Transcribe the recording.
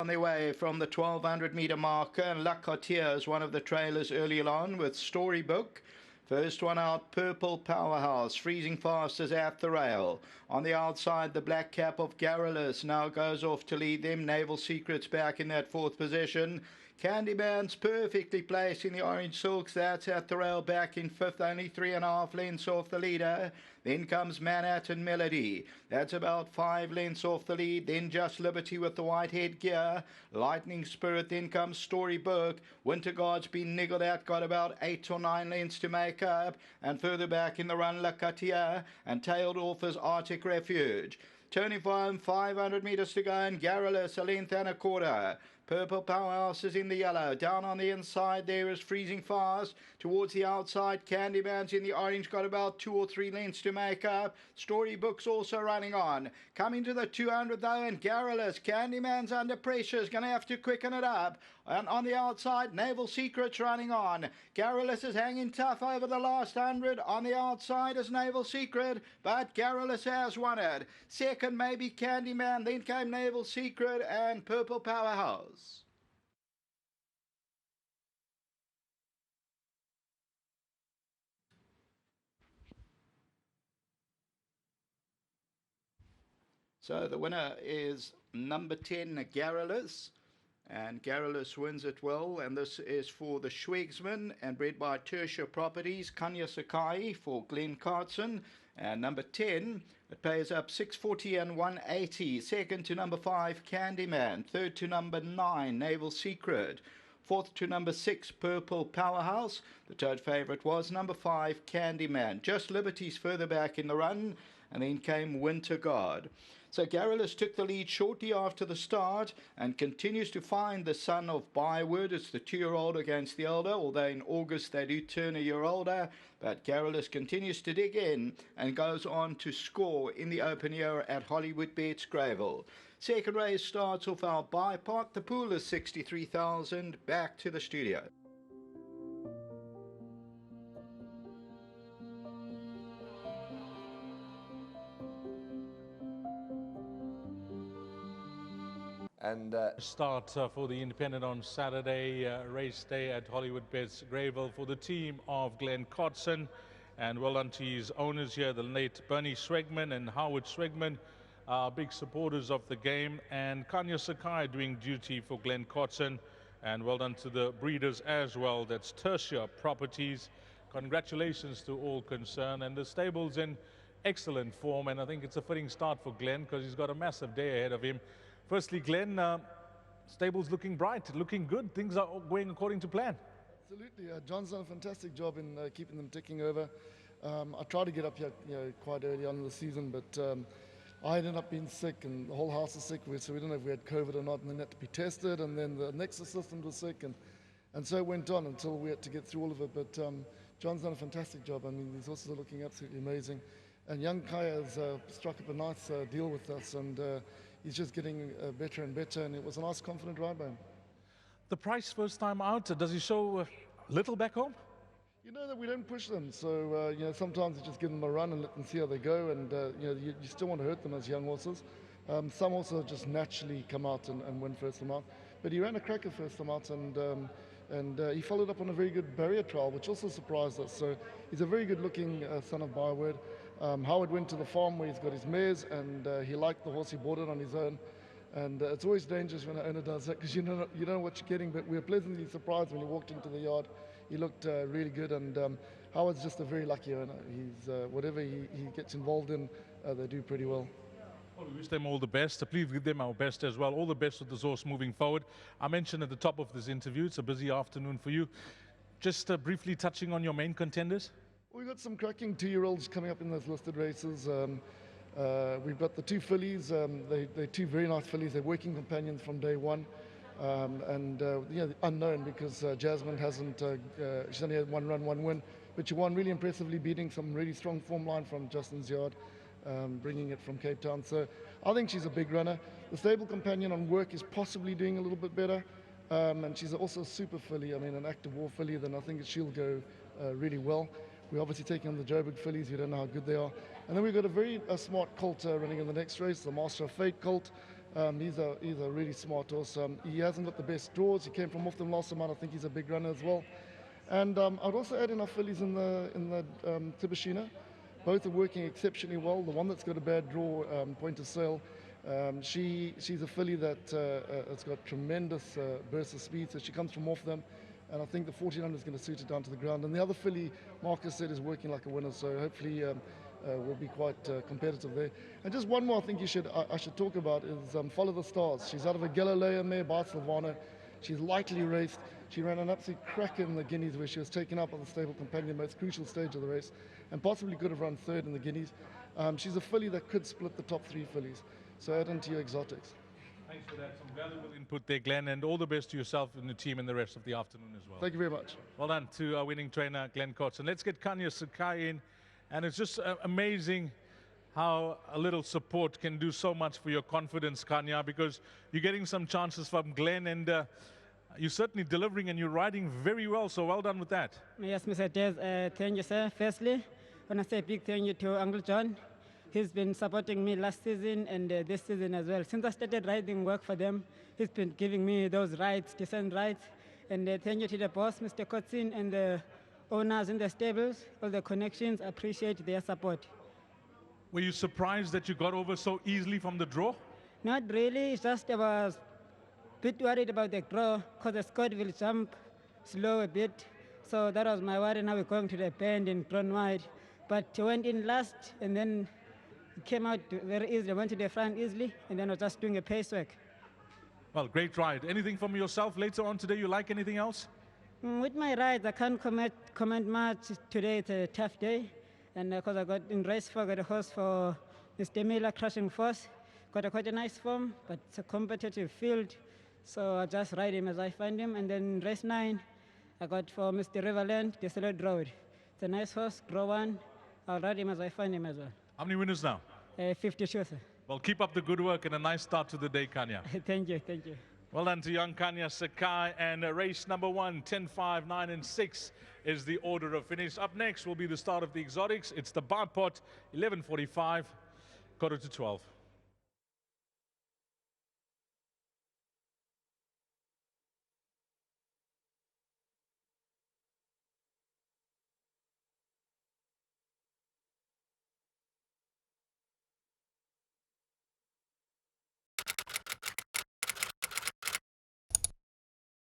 On their way from the 1200-meter marker, and La Cotier is one of the trailers early on with Storybook. First one out, Purple Powerhouse, freezing fast as at the rail. On the outside, the black cap of GARRULOUS now goes off to lead them. Naval Secrets back in that fourth position. Candyman's perfectly placed in the orange silks. That's at the rail back in fifth, only 3.5 lengths off the leader. Then comes Manhattan Melody. That's about 5 lengths off the lead. Then Just Liberty with the white headgear. Lightning Spirit. Then comes Storybook. Winter Guard's been niggled out. Got about 8 or 9 lengths to make up. And further back in the run, La Cotier. And tailed off is Arctic Refuge. Turning for home, 500 metres to go, and GARRULOUS a length and a quarter. Purple Powerhouse is in the yellow. Down on the inside there is Freezing Fast. Towards the outside, Candyman's in the orange, got about 2 or 3 lengths to make up. Storybook's also running on. Coming to the 200 though, and GARRULOUS. Candyman's under pressure, is going to have to quicken it up. And on the outside, Naval Secrets running on. GARRULOUS is hanging tough over the last 100. On the outside is Naval Secret, but GARRULOUS has won it. Second maybe Candyman, then came Naval Secret and Purple Powerhouse. So the winner is number 10, GARRULOUS. And GARRULOUS wins it well. And this is for the Schwegsman and bred by Tertia Properties, Kanya Sakai for Glenn Cartson. And number 10, it pays up 640 and 180. Second to number 5, Candyman. Third to number 9, Naval Secret. Fourth to number 6, Purple Powerhouse. The third favourite was number 5, Candyman. Just Liberty's further back in the run. And then came Winter Guard. So GARRULOUS took the lead shortly after the start and continues to find the son of Byword. It's the 2-year-old against the elder, although in August they do turn a year older. But GARRULOUS continues to dig in and goes on to score in the open year at Hollywoodbets Greyville. Second race starts off our bipart. The pool is 63,000. Back to the studio. And start for the Independent on Saturday, race day at Hollywoodbets Greyville for the team of Glenn Codson. And well done to his owners here, the late Bernie Swegman and Howard Swegman, big supporters of the game. And Kanya Sakai doing duty for Glenn Codson. And well done to the breeders as well. That's Tertia Properties. Congratulations to all concerned. And the stable's in excellent form. And I think it's a fitting start for Glenn because he's got a massive day ahead of him. Firstly, Glenn, stable's looking bright, looking good. Things are going according to plan. Absolutely. John's done a fantastic job in keeping them ticking over. I tried to get up here quite early on in the season, but I ended up being sick and the whole house is sick, so we don't know if we had COVID or not, and then had to be tested, and then the next assistant was sick, and so it went on until we had to get through all of it. But John's done a fantastic job. I mean, these horses are looking absolutely amazing. And young Kaya has struck up a nice deal with us, and he's just getting better and better, and it was a nice, confident ride by him. The price first time out, does he show little back home? You know that we don't push them, so you know, sometimes you just give them a run and let them see how they go, and you know, you still want to hurt them as young horses. Some horses just naturally come out and win first time out, but he ran a cracker first time out, and he followed up on a very good barrier trial, which also surprised us. So he's a very good-looking son of Byword. Howard went to the farm where he's got his mares, and he liked the horse. He bought it on his own, and it's always dangerous when an owner does that because you don't know what you're getting. But we were pleasantly surprised when he walked into the yard. He looked really good, and Howard's just a very lucky owner. He's whatever he gets involved in, they do pretty well. Well, we wish them all the best. Please give them our best as well. All the best with this horse moving forward. I mentioned at the top of this interview, it's a busy afternoon for you. Just briefly touching on your main contenders. We've got some cracking 2-year-olds coming up in those listed races. We've got the 2 fillies. They're 2 very nice fillies. They're working companions from day one. And you know, unknown because Jasmine hasn't, she's only had 1 run, 1 win. But she won really impressively, beating some really strong form line from Justin's yard, bringing it from Cape Town. So I think she's a big runner. The stable companion on work is possibly doing a little bit better. And she's also a super filly, I mean an active war filly, then I think she'll go really well. We're obviously taking on the Joburg fillies. We don't know how good they are. And then we've got a very smart colt running in the next race, the Master of Fate colt. He's a really smart horse. He hasn't got the best draws. He came from off them last time out. I think he's a big runner as well. And I'd also add in our fillies in the Tibishina. Both are working exceptionally well. The one that's got a bad draw, Point of Sale, she's a filly that has got tremendous burst of speed, so she comes from off them. And I think the 1400 is going to suit it down to the ground. And the other filly, Marcus said, is working like a winner, so hopefully we'll be quite competitive there. And just one more I think I should talk about is Follow the Stars. She's out of a Galileo mare by Silvano. She's lightly raced. She ran an absolute cracker in the Guineas where she was taken up on the stable companion, most crucial stage of the race, and possibly could have run third in the Guineas. She's a filly that could split the top 3 fillies. So add into your exotics. Thanks for that. Some valuable input there, Glenn, and all the best to yourself and the team in the rest of the afternoon as well. Thank you very much. Well done to our winning trainer, Glenn Cotson. Let's get Kanya Sakai in, and it's just amazing how a little support can do so much for your confidence, Kanya, because you're getting some chances from Glenn, and you're certainly delivering and you're riding very well, so well done with that. Yes, Mr. Des, thank you, sir. Firstly, I want to say a big thank you to Uncle John. He's been supporting me last season and this season as well. Since I started riding work for them, he's been giving me those rides, decent rides. And thank you to the boss, Mr. Kotsin, and the owners in the stables, all the connections. I appreciate their support. Were you surprised that you got over so easily from the draw? Not really. It's just I was a bit worried about the draw because the Scott will jump slow a bit. So that was my worry. Now we're going to the bend in Crown Wide. But he went in last and then came out very easily. Went to the front easily and then was just doing a pace work. Well, great ride. Anything from yourself later on today? You like anything else? With my rides, I can't comment much today. It's a tough day. And because I got in race 4, I got a horse for Mr. Miller, Crushing Force. Got quite a nice form, but it's a competitive field. So I just ride him as I find him. And then race 9, I got for Mr. Riverland, the Solid Road. It's a nice horse, draw 1. I'll ride him as I find him as well. How many winners now? 52, sir. Well, keep up the good work and a nice start to the day, Kanya. Thank you, thank you. Well done to young Kanya Sakai, and race number 1, 10, 5, 9, and 6 is the order of finish. Up next will be the start of the exotics. It's the bar pot, 11:45, quarter to 12.